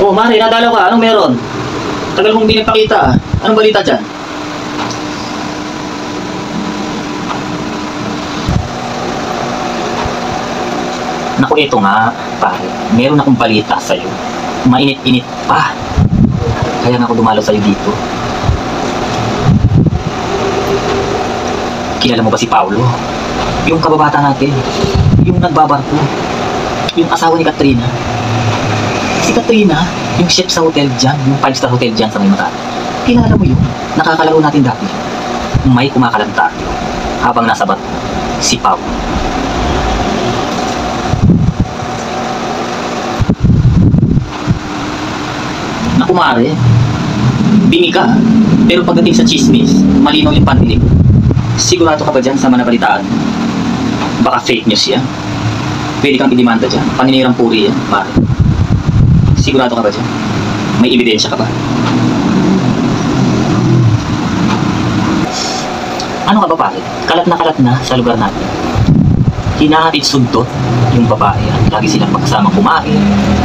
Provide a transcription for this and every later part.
Oh, Mari, nadalaw ka. Anong meron? Tagal mong di nagpakita ah. Anong balita dyan? Naku, ito nga, pare. Meron akong balita sa'yo. Mainit-init pa. Kaya nga ako dumalo sa'yo dito. Kilala mo ba si Paulo? Yung kababata natin. Yung nagbabarko. Yung asawa ni Katrina. Si Katrina, yung chef sa hotel dyan. Yung 5-star hotel dyan sa May Mata. Kilala mo yun? Nakakalaro natin dati. May kumakalanta habang nasa bato. Si Paulo. Naku, Mari. Bingi ka. Pero pagdating sa chismis, malinaw yung pandinig. Sigurado ka ba dyan sa manabalitaan? Baka fake news yan. Pwede kang idemanda dyan. Paninirang puri yan, Mari. Sigurado ka ba dyan? May ebidensya ka ba? Ano ka ba, pare? Kalat na sa lugar natin. Hinahatid sundot yung babae at lagi silang magkasamang kumain,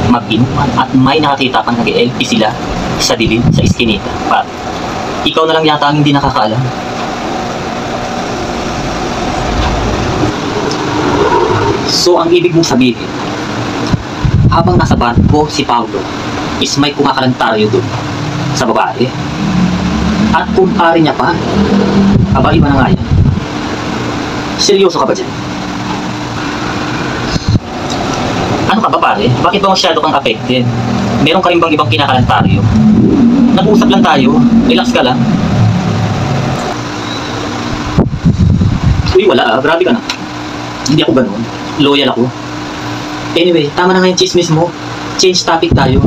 mag-inuman at may nakakita pang nag-LP sila sa dilim, sa iskinita. Pare, ikaw na lang yata ang hindi nakakaalam. So, ang ibig mong sabihin, habang nasa barko si Paulo, is may kumakalantaryo doon sa babae. At kumpare niya pa, aba iba na nga yan. Seryoso ka ba dyan? Ano ka ba, pare? Bakit ba masyado kang affected? Meron ka rin bang ibang kinakalantaryo? Nag-uusap lang tayo, relax ka lang. Uy, wala ah, grabe ka na. Hindi ako ganun. Loyal ako. Anyway, tama na nga yung chismis mo. Change topic tayo.